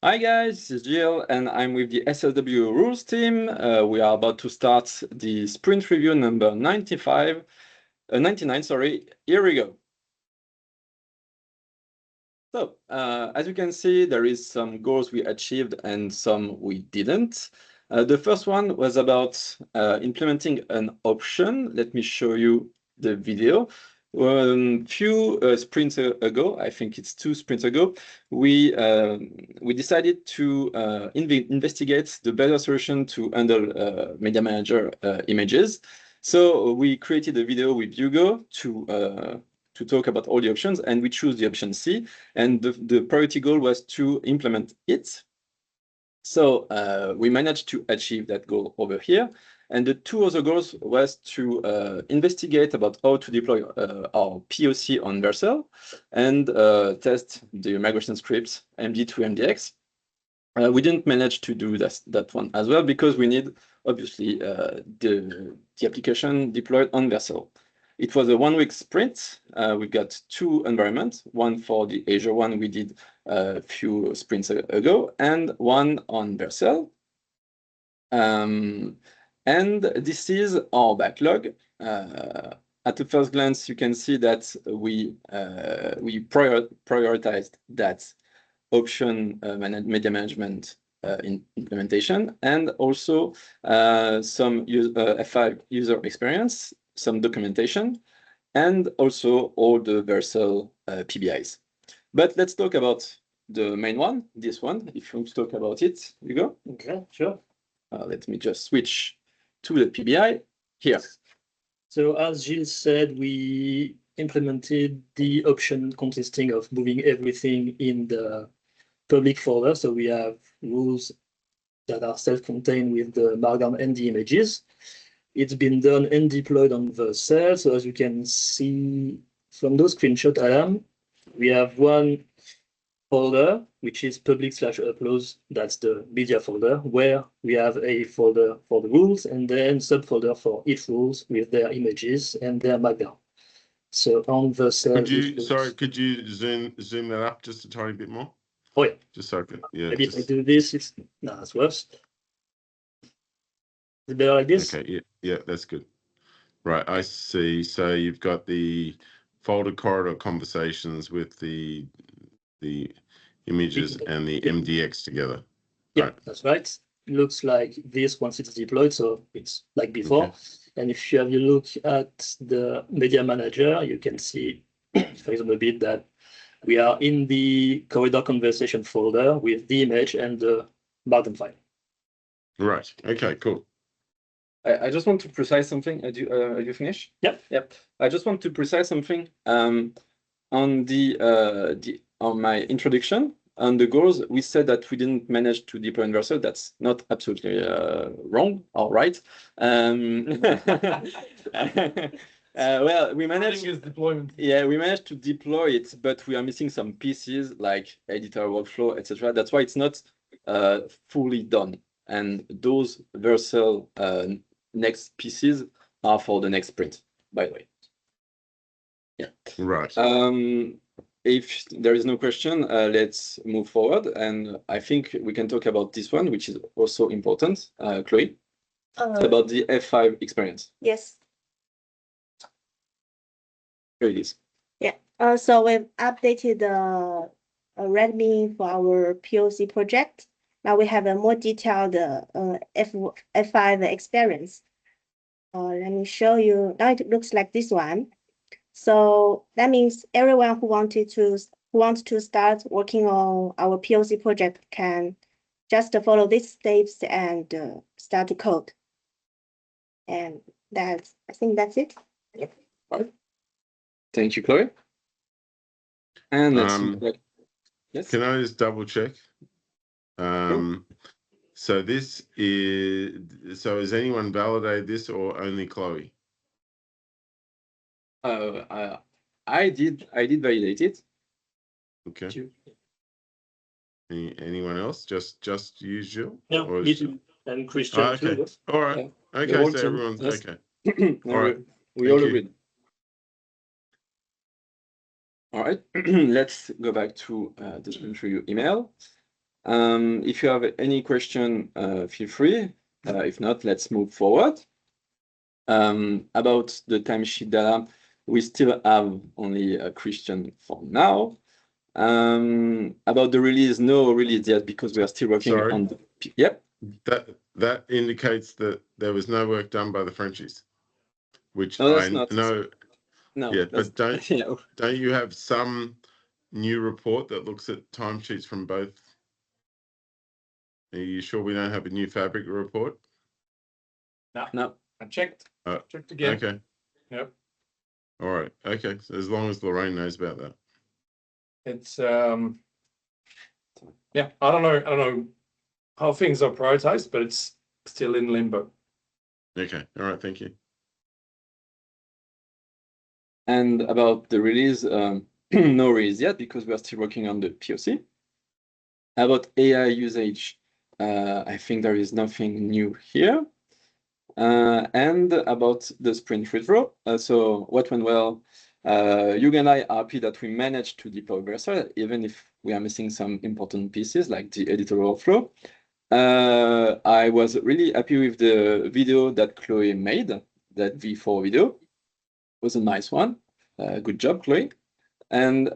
Hi guys, this is Jill and I'm with the SSW rules team. We are about to start the sprint review number 99, sorry. Here we go. So, as you can see, there is some goals we achieved and some we didn't. The first one was about implementing an option. Let me show you the video. Few sprints ago, I think it's 2 sprints ago, we decided to investigate the better solution to handle Media Manager images. So we created a video with Hugo to talk about all the options, and we choose the option C. And the priority goal was to implement it. So we managed to achieve that goal over here. And the 2 other goals was to investigate about how to deploy our POC on Vercel and test the migration scripts MD to MDX. We didn't manage to do that one as well because we need, obviously, the application deployed on Vercel. It was a 1-week sprint. We got 2 environments, one for the Azure one we did a few sprints ago, and one on Vercel. And this is our backlog. At the first glance, you can see that we prioritized that option media management implementation, and also some F5 user experience, some documentation, and also all the Vercel PBIs. But let's talk about the main one, this one. If you want to talk about it, you go. Okay, sure. Let me just switch to the PBI here. So as Gilles said, we implemented the option consisting of moving everything in the public folder. So we have rules that are self-contained with the Markdown and the images. It's been done and deployed on Vercel. So as you can see from those screenshots, Adam, we have one folder, which is public/uploads. That's the media folder, where we have a folder for the rules and then subfolder for each rules with their images and their markdown. So on Vercel, could you zoom that up just a tiny bit more? Oh yeah, just so I can, yeah. Maybe if I do this, it's no, that's worse. Is it better like this? Okay, yeah, that's good. Right, I see. So you've got the folder corridor conversations with the images and the MDX together. Yeah, right. That's right. It looks like this once it's deployed, so it's like before. Okay. And if you have a look at the media manager, you can see, for example, a bit that we are in the corridor conversation folder with the image and the markdown file. Right. Okay, cool. I just want to precise something. Are you finished? Yep. I just want to precise something on on my introduction. On the goals, we said that we didn't manage to deploy in Vercel. That's not absolutely wrong. All right. Well, we managed. Deployment. Yeah, we managed to deploy it, but we are missing some pieces like editor workflow, etc. That's why it's not fully done. And those Vercel next pieces are for the next sprint, by the way. Yeah. Right. If there is no question, let's move forward. And I think we can talk about this one, which is also important, Chloe, about the F5 experience. Yes. Here it is. Yeah. So we've updated the README for our POC project. Now we have a more detailed F5 experience. Let me show you. Now it looks like this one. So that means everyone who wants to start working on our POC project can just follow these steps and start to code. And I think that's it. Yep. Right. Thank you, Chloe. And let's yes. Can I just double check? Sure. So this is, so has anyone validated this or only Chloe? I did validate it. Okay. Anyone else? Just usual? No, me too. And Christian okay. too. All right. Yeah. Okay, so everyone's yes. okay. All right. We all agreed. All right. Let's go back to the screen review email. If you have any question, feel free. If not, let's move forward. About the timesheet data, we still have only a question for now. About the release, no release yet because we are still working Sorry. on the. Yep. That indicates that there was no work done by the Frenchies, which No, that's I not. know. No. Yeah, but don't Yeah. don't you have some new report that looks at timesheets from both? Are you sure we don't have a new fabric report? No. I checked. Uh, Checked again. Okay. Yep. All right. Okay. So as long as Lorraine knows about that. It's yeah, I don't know how things are prioritized, but it's still in limbo. Okay. All right. Thank you. And about the release, no release yet because we are still working on the POC. About AI usage, I think there is nothing new here. And about the sprint retro, so what went well, Hugo and I are happy that we managed to deploy Versa, even if we are missing some important pieces like the editorial flow. I was really happy with the video that Chloe made, that V4 video. It was a nice one. Good job, Chloe. And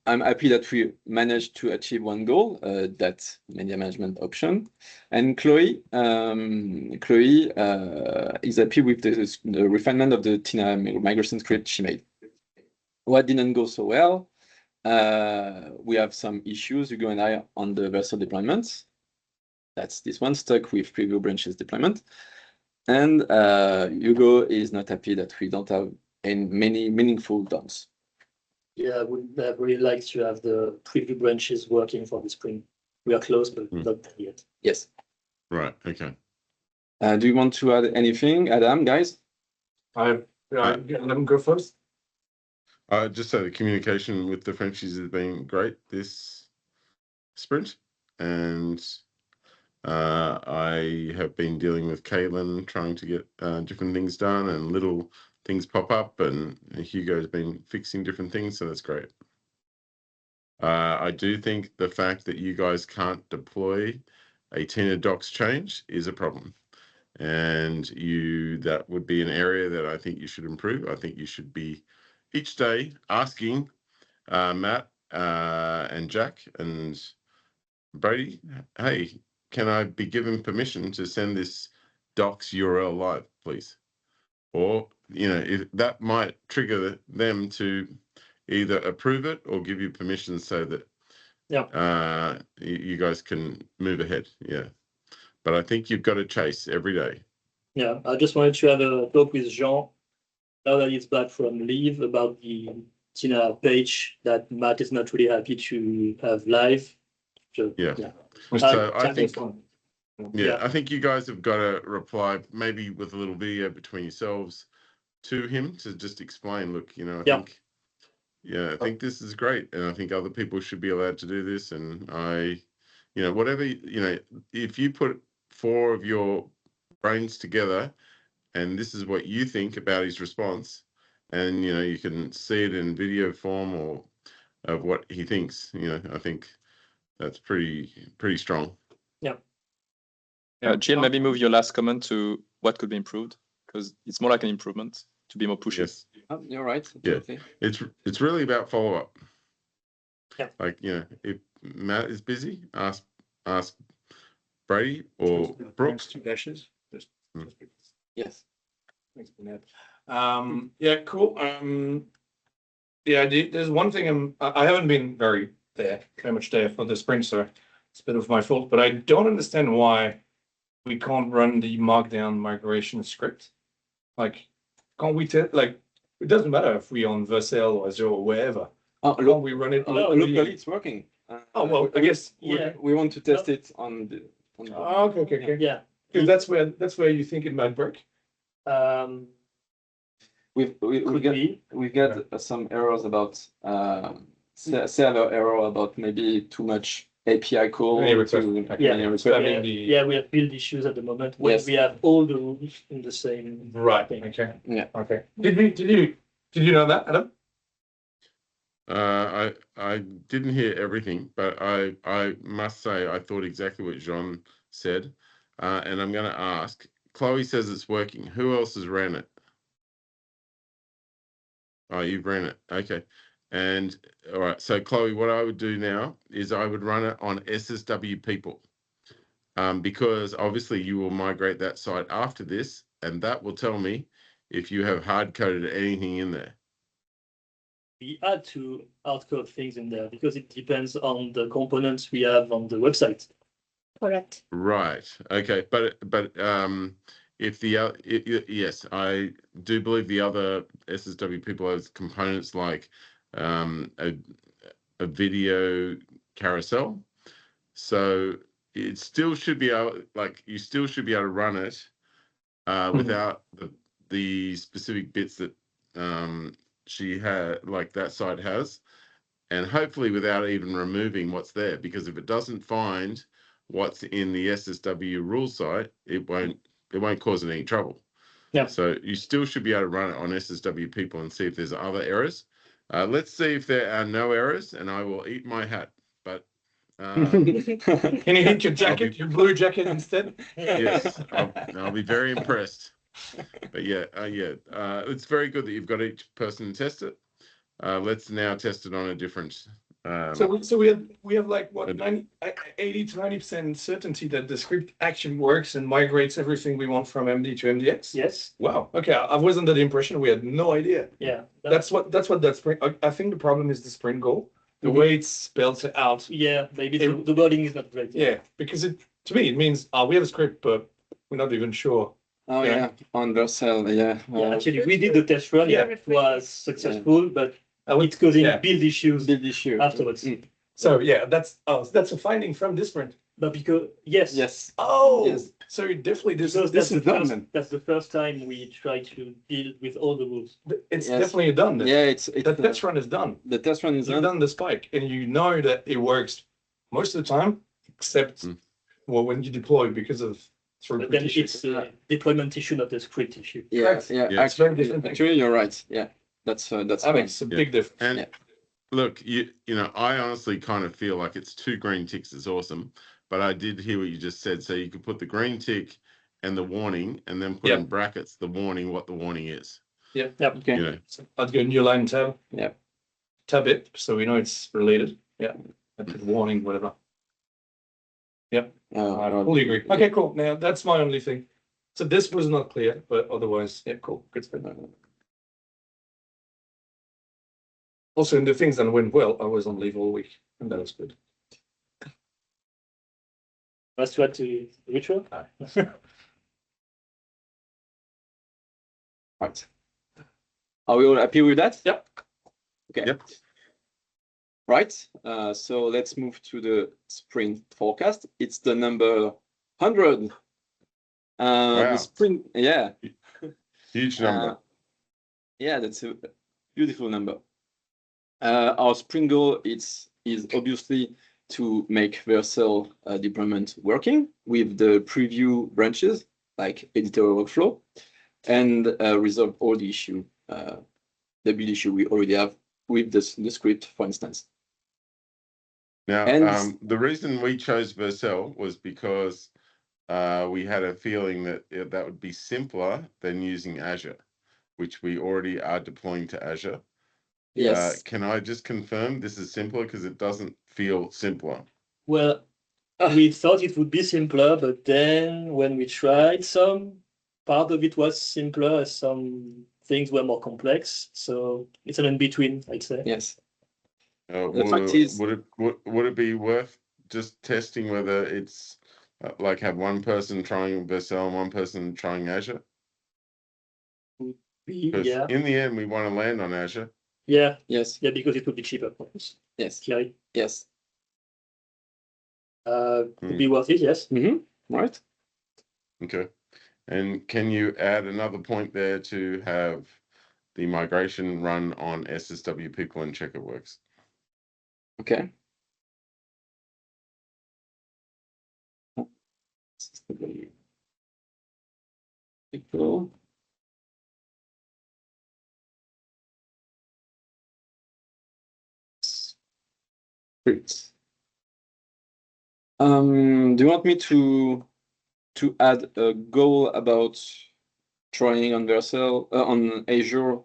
I'm happy that we managed to achieve one goal, that media management option. And Chloe is happy with the refinement of the Tina migration script she made. What didn't go so well? We have some issues, Hugo and I, on the Versa deployments. That's this one, stuck with preview branches deployment. And Hugo is not happy that we don't have many meaningful dumps. Yeah, I would have really liked to have the preview branches working for the spring. We are close, but not there yet. Yes. Right. Okay. Do you want to add anything, Adam, guys? Let them go first. Just so the communication with the Frenchies has been great this sprint, and I have been dealing with Caitlin trying to get different things done, and little things pop up, and Hugo's been fixing different things, so that's great. I do think the fact that you guys can't deploy a Tina docs change is a problem, and that would be an area that I think you should improve. I think you should be each day asking Matt and Jack and Brady, hey, can I be given permission to send this docs URL live, please? Or, if that might trigger them to either approve it or give you permission so that you guys can move ahead. Yeah. But I think you've got to chase every day. Yeah, I just wanted to have a talk with Jean now that he's back from leave about the Tina page that Matt is not really happy to have live. So, Yeah. yeah. So I think, Yeah. I think you guys have got to reply maybe with a little video between yourselves to him to just explain, look, I think this is great, and I think other people should be allowed to do this. And whatever, if you put 4 of your brains together and this is what you think about his response, and you can see it in video form or of what he thinks, I think that's pretty strong. Yeah, Jill, maybe move your last comment to what could be improved, because it's more like an improvement to be more pushy. Yes. You're right. Yeah. Okay. It's really about follow-up. Yeah. Like, if Matt is busy, ask Brady or Brooks. 2 dashes. Yes. Thanks, Bernard. Yeah, cool. There's one thing I haven't been very much there for the sprint, so it's a bit of my fault, but I don't understand why we can't run the markdown migration script. Like, can't we it doesn't matter if we on Vercel or Azure or wherever. Can't we run it Locally, it's working. well, I guess we want to test it on the. okay. Yeah. Because that's where you think it might break. We've got some errors about server error about maybe too much API call. Many requests. Yeah, we have build issues at the moment when we have all the rules in the same Right. thing. Okay. Yeah. Okay. Did you know that, Adam? I didn't hear everything, but I must say I thought exactly what Jean said, and I'm going to ask. Chloe says it's working. Who else has ran it? Oh, you've ran it. Okay. And all right. So Chloe, what I would do now is I would run it on SSW people, because obviously you will migrate that site after this, and that will tell me if you have hard coded anything in there. We had to hardcode things in there because it depends on the components we have on the website. Correct. Right. Okay. But if the yes, I do believe the other SSW people have components like a video carousel. So it still should be able, like you still should be able to run it without the specific bits that she had, like that site has, and hopefully without even removing what's there, because if it doesn't find what's in the SSW rule site, it won't cause it any trouble. Yeah. So you still should be able to run it on SSW people and see if there's other errors. Let's see if there are no errors, and I will eat my hat. But Can you hit your jacket, your blue jacket instead? yes, I'll be very impressed. But yeah, it's very good that you've got each person test it. Let's now test it on a different. So we have like what 80 to 90% certainty that the script actually works and migrates everything we want from MD to MDX. Yes. Wow. Okay. I was under the impression we had no idea. Yeah. That's what that sprint. I think the problem is the sprint goal. The Mhm. way it spells it out. Yeah. Maybe the wording is not great. Yeah, because to me it means we have a script, but we're not even sure. Oh Yeah. yeah, on Vercel, yeah. Yeah. Actually, we did the test run. Yeah. It was successful, but it's causing build issues Build issue afterwards. So yeah, that's a finding from this sprint. But because yes. Yes. Oh, Yes. so definitely this Because is done. first, that's the first time we try to deal with all the rules. It's Yes. definitely done. Then. Yeah, it's The test run is done. the test run is You've done. done the spike, and you know that it works most of the time, except when you deploy because of But throughput then issues. it's a deployment issue, not a script issue. Yeah, Correct. yeah. Yeah. It's very different thing. Actually, you're right. Yeah, that's That fine. makes a big difference. And Yeah. look, you know, I honestly kind of feel like it's 2 green ticks is awesome, but I did hear what you just said. So you could put the green tick and the warning, and then put in brackets the warning, what the warning is. Yeah. Yep. Okay. You know, So I'd go new line tab. Yeah. Tab it so we know it's related. Yeah. I put warning, whatever. I fully agree. Okay, cool. Now that's my only thing. So this was not clear, but otherwise, yeah, cool. Good stuff. Also, in the things that went well, I was on leave all week, and that was good. Let's try to retro. Right. Are we all happy with that? Yep. Okay. Yep. Right. So let's move to the sprint forecast. It's the number 100. Wow. The sprint, yeah. huge number. Yeah, that's a beautiful number. Our sprint goal is obviously to make Vercel deployment working with the preview branches like editor workflow, and resolve all the issue, the build issue we already have with the script, for instance. Now, And- the reason we chose Vercel was because we had a feeling that that would be simpler than using Azure, which we already are deploying to Azure. Yes. Can I just confirm this is simpler because it doesn't feel simpler? Well, we thought it would be simpler, but then when we tried, some part of it was simpler, some things were more complex. So it's an in-between, I'd say. Yes. The fact is- would it be worth just testing whether it's like have one person trying Vercel and one person trying Azure? Because Yeah, in the end, we want to land on Azure. yeah, Yes. yeah, because it would be cheaper. Yes. Clearly, Yes. could be worth it. Yes. Right. Okay. And can you add another point there to have the migration run on SSW people and check it works? Okay. Cool. Great. Do you want me to add a goal about trying on Vercel on Azure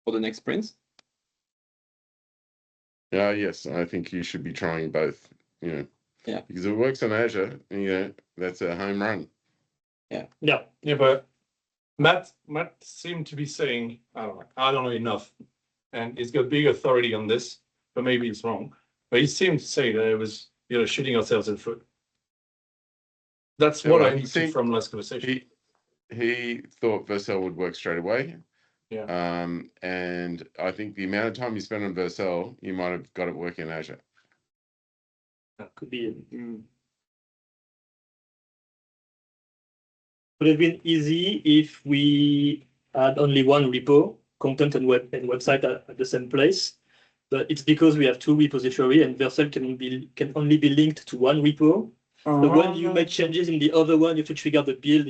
for the next sprints? Yes, I think you should be trying both. Yeah. Because if it works on Azure, that's a home run. Yeah. Yeah, but Matt seemed to be saying, I don't know enough, and he's got big authority on this, but maybe it's wrong. But he seemed to say that it was, shooting ourselves in the foot. That's Yeah, what well, I he understood seemed- from last conversation. He thought Vercel would work straight away. Yeah. And I think the amount of time you spend on Vercel, you might have got it working in Azure. Could be. Would have been easy if we had only one repo, content and website at the same place. But it's because we have two repository and Vercel can only be linked to one repo. So when you make changes in the other one, you have to trigger the build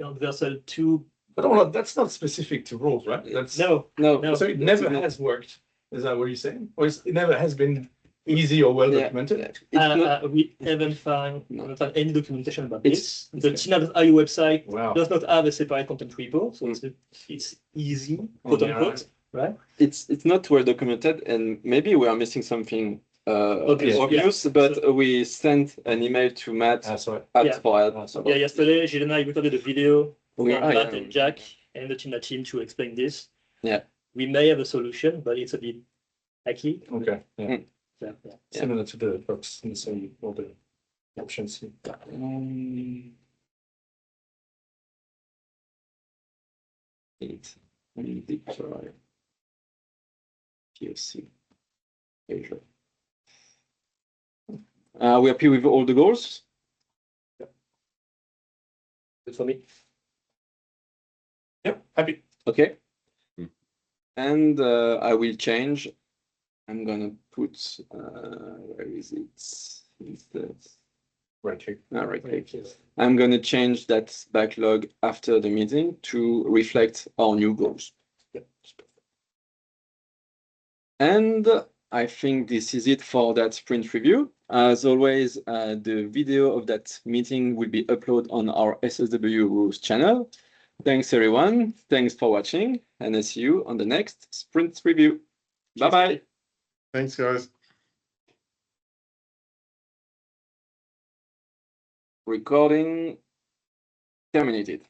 on Vercel 2. But that's not specific to rules, right? That's No. So it never has worked. Is that what you're saying? Or it never has been easy or well documented? We haven't found any documentation about It's- this. The China.io website Wow. does not have a separate content repo, so it's easy, quote unquote, right? It's not well documented, and maybe we are missing something Obvious, but we sent an email to Matt That's right. for help. Yeah, yesterday, Gilles and I recorded a video for Okay. Matt and Jack and the China team to explain this. Yeah. We may have a solution, but it's a bit hacky. Okay. Yeah. Yeah. Similar to the books and so all the options. Deploy POC Azure. We happy with all the goals? Good for me. Yep. Happy. Okay. And I will change. I'm gonna put where is it? It's the Right here. right click. I'm gonna change that backlog after the meeting to reflect our new goals. Yep. And I think this is it for that sprint review. As always, the video of that meeting will be uploaded on our SSW rules channel. Thanks everyone. Thanks for watching, and I see you on the next sprint review. Bye-bye. Thanks, guys. Recording terminated.